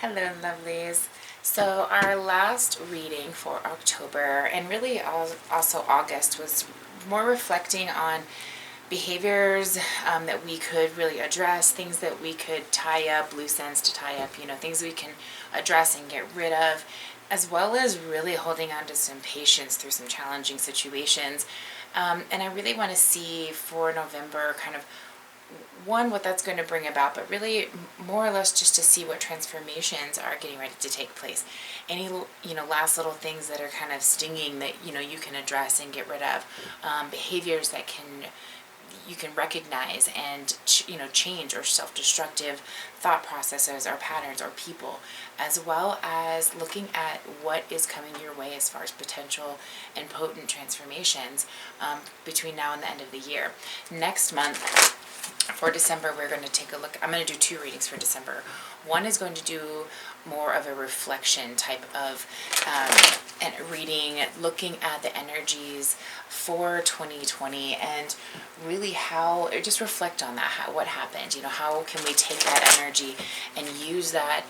Hello, lovelies. So our last reading for October, and really also August, was more reflecting on behaviors that we could really address, things that we could tie up, loose ends to tie up, things we can address and get rid of, as well as really holding on to some patience through some challenging situations. And I really want to see for November kind of one, what that's going to bring about, but really more or less just to see what transformations are getting ready to take place. Any last little things that are kind of stinging that you can address and get rid of, behaviors that you can recognize and change, or self-destructive thought processes or patterns or people, as well as looking at what is coming your way as far as potential and potent transformations between now and the end of the year. Next month, for December, we're going to take a look. I'm going to do two readings for December. One is going to do more of a reflection type of reading, looking at the energies for 2020 and really just reflect on that, what happened. How can we take that energy and use that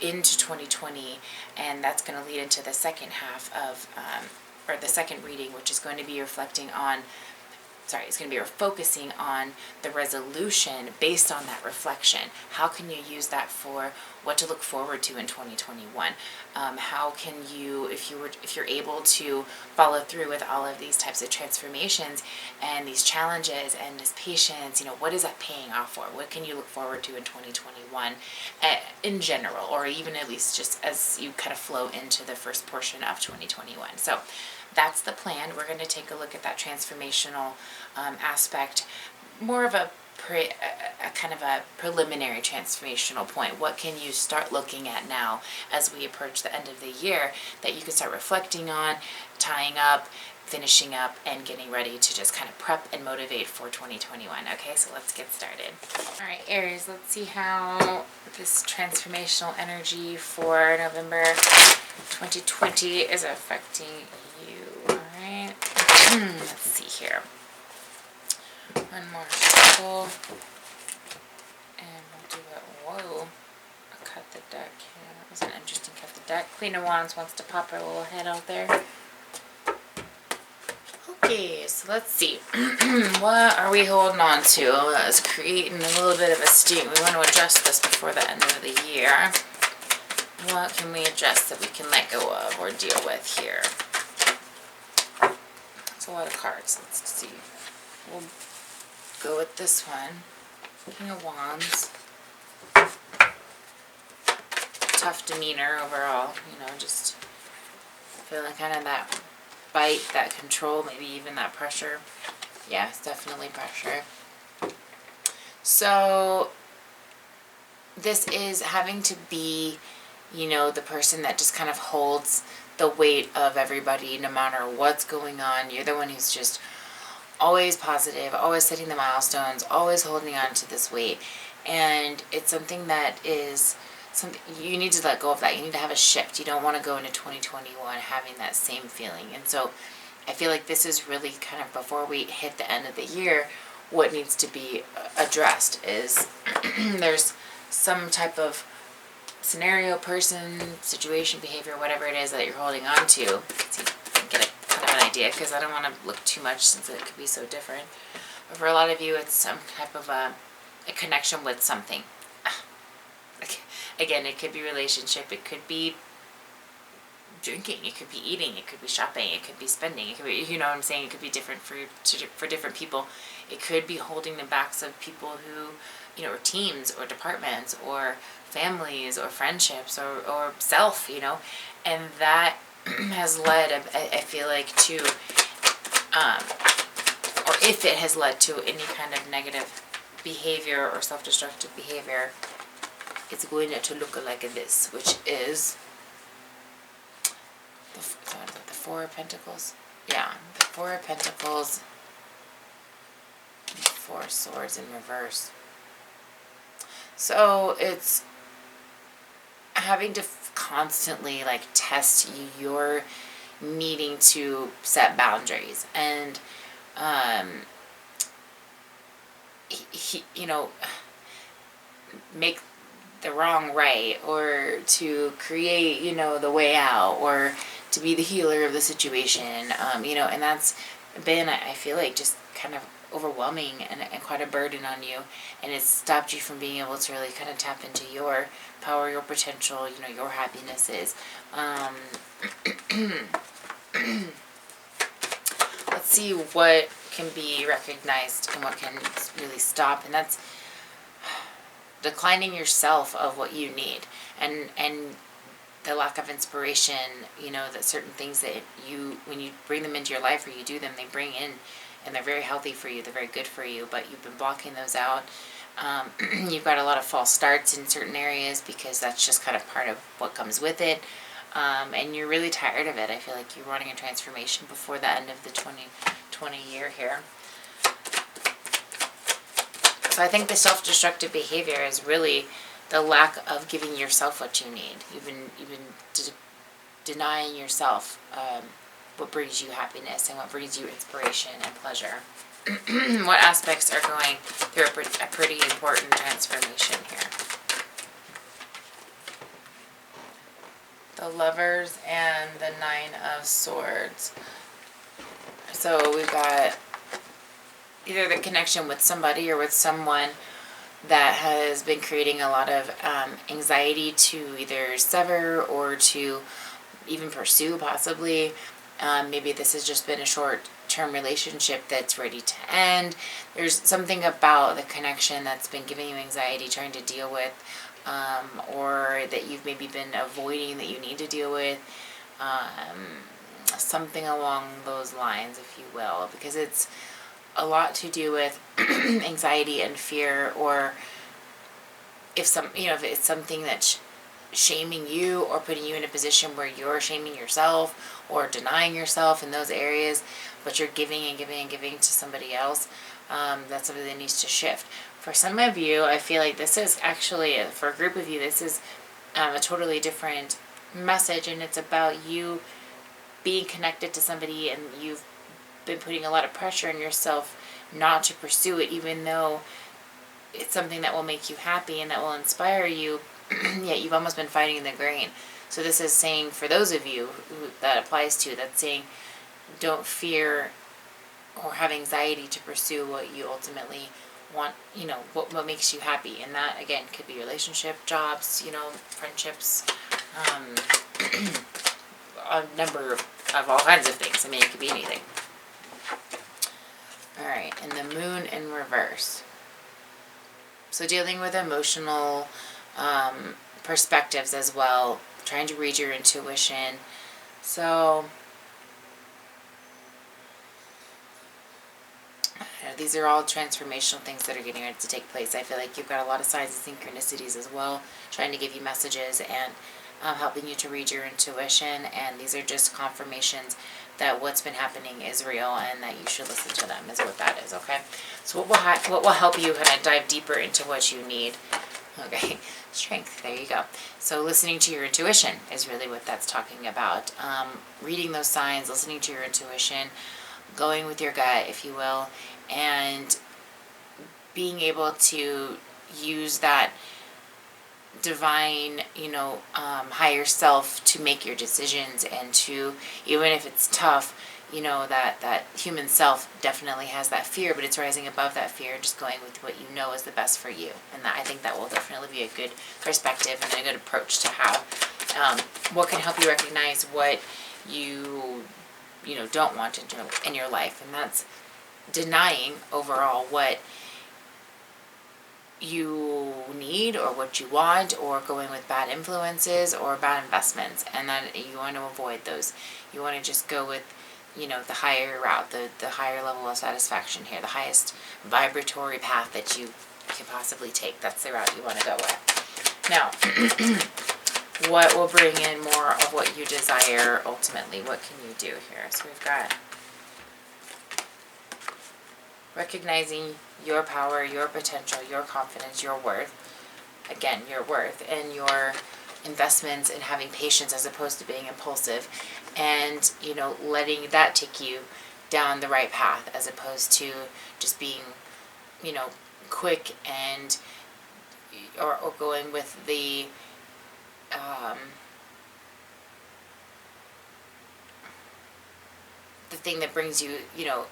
into 2020, and that's going to lead into the second half of, or the second reading, which is going to be it's going to be focusing on the resolution based on that reflection. How can you use that for what to look forward to in 2021? How can you, if you're able to follow through with all of these types of transformations and these challenges and this patience, what is that paying off for? What can you look forward to in 2021 in general, or even at least just as you kind of flow into the first portion of 2021? So that's the plan. We're going to take a look at that transformational aspect, more of a kind of a preliminary transformational point. What can you start looking at now as we approach the end of the year that you can start reflecting on, tying up, finishing up, and getting ready to just kind of prep and motivate for 2021. Okay, so let's get started. All right, Aries, let's see how this transformational energy for November 2020 is affecting you. All right, let's see here. One more shuffle, and we'll do it. Whoa, I cut the deck here. That was an interesting cut the deck. Queen of Wands wants to pop her little head out there. Okay, so let's see. What are we holding on to? That's creating a little bit of a steam. We want to adjust this before the end of the year. What can we adjust that we can let go of or deal with here? That's a lot of cards. Let's see. We'll go with this one. King of Wands. Tough demeanor overall. Just feeling kind of that bite, that control, maybe even that pressure. Yeah, it's definitely pressure. So this is having to be, the person that just kind of holds the weight of everybody no matter what's going on. You're the one who's just always positive, always setting the milestones, always holding on to this weight. And it's something that is something you need to let go of. That you need to have a shift. You don't want to go into 2021 having that same feeling. And so I feel like this is really kind of, before we hit the end of the year, what needs to be addressed is there's some type of scenario, person, situation, behavior, whatever it is that you're holding on to. Let's see if I can get a kind of an idea, because I don't want to look too much since it could be so different. But for a lot of you, it's some type of a connection with something. Again, it could be relationship, it could be drinking, it could be eating, it could be shopping, it could be spending, it could be, what I'm saying, it could be different for different people. It could be holding the backs of people who, or teams or departments or families or friendships or self, and that has led, I feel like, to, or if it has led to any kind of negative behavior or self-destructive behavior, it's going to look like this, which is the Four of Pentacles. Yeah, the Four of Pentacles, and the Four of Swords in reverse. So it's having to constantly test your needing to set boundaries and make the wrong right, or to create, the way out, or to be the healer of the situation, and that's been, I feel like, just kind of overwhelming and quite a burden on you, and it's stopped you from being able to really kind of tap into your power, your potential, your happinesses. Let's see what can be recognized and what can really stop, and that's declining yourself of what you need, and the lack of inspiration, that certain things that when you bring them into your life or you do them, they bring in, and they're very healthy for you, they're very good for you, but you've been blocking those out. You've got a lot of false starts in certain areas because that's just kind of part of what comes with it. And you're really tired of it. I feel like you're wanting a transformation before the end of the 2020 year here. So I think the self-destructive behavior is really the lack of giving yourself what you need. You've been denying yourself what brings you happiness and what brings you inspiration and pleasure. What aspects are going through a pretty important transformation here? The Lovers and the Nine of Swords. So we've got either the connection with somebody or with someone that has been creating a lot of anxiety to either sever or to even pursue, possibly. Maybe this has just been a short-term relationship that's ready to end. There's something about the connection that's been giving you anxiety, trying to deal with, or that you've maybe been avoiding that you need to deal with. Something along those lines, if you will, because it's a lot to do with anxiety and fear, or if it's something that's shaming you or putting you in a position where you're shaming yourself or denying yourself in those areas, but you're giving and giving and giving to somebody else. That's something that needs to shift. For some of you, I feel like this is actually, for a group of you, this is a totally different message, and it's about you being connected to somebody, and you've been putting a lot of pressure on yourself not to pursue it, even though it's something that will make you happy and that will inspire you, yet you've almost been fighting the grain. So this is saying, for those of you who that applies to, that's saying don't fear or have anxiety to pursue what you ultimately want, what makes you happy. And that, again, could be relationship, jobs, friendships, a number of all kinds of things. I mean, it could be anything. Alright, and the Moon in reverse. So dealing with emotional perspectives as well, trying to read your intuition. So these are all transformational things that are getting ready to take place. I feel like you've got a lot of signs and synchronicities as well, trying to give you messages and helping you to read your intuition. And these are just confirmations that what's been happening is real and that you should listen to them, is what that is, okay? So what will help you kind of dive deeper into what you need? Okay, strength, there you go. So listening to your intuition is really what that's talking about. Reading those signs, listening to your intuition, going with your gut, if you will, and being able to use that divine, higher self to make your decisions, and to, even if it's tough, that human self definitely has that fear, but it's rising above that fear and just going with what you know is the best for you. And that, I think that will definitely be a good perspective and a good approach to how, what can help you recognize what you don't want in your life. And that's denying overall what you need or what you want, or going with bad influences or bad investments, and that you want to avoid those. You want to just go with the higher route, the higher level of satisfaction here, the highest vibratory path that you can possibly take. That's the route you want to go with. Now, what will bring in more of what you desire ultimately? What can you do here? So we've got recognizing your power, your potential, your confidence, your worth. Again, your worth and your investments, and having patience as opposed to being impulsive, and letting that take you down the right path as opposed to just being quick and or going with the thing that brings you,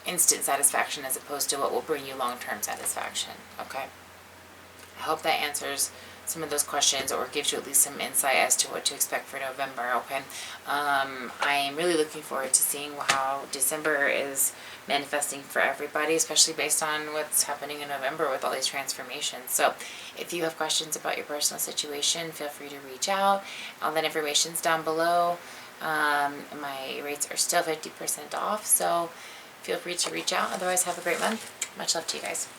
instant satisfaction as opposed to what will bring you long-term satisfaction. Okay. I hope that answers some of those questions or gives you at least some insight as to what to expect for November. Okay. I'm really looking forward to seeing how December is manifesting for everybody, especially based on what's happening in November with all these transformations. So if you have questions about your personal situation, feel free to reach out. All that information's down below. My rates are still 50% off, so feel free to reach out. Otherwise, have a great month. Much love to you guys.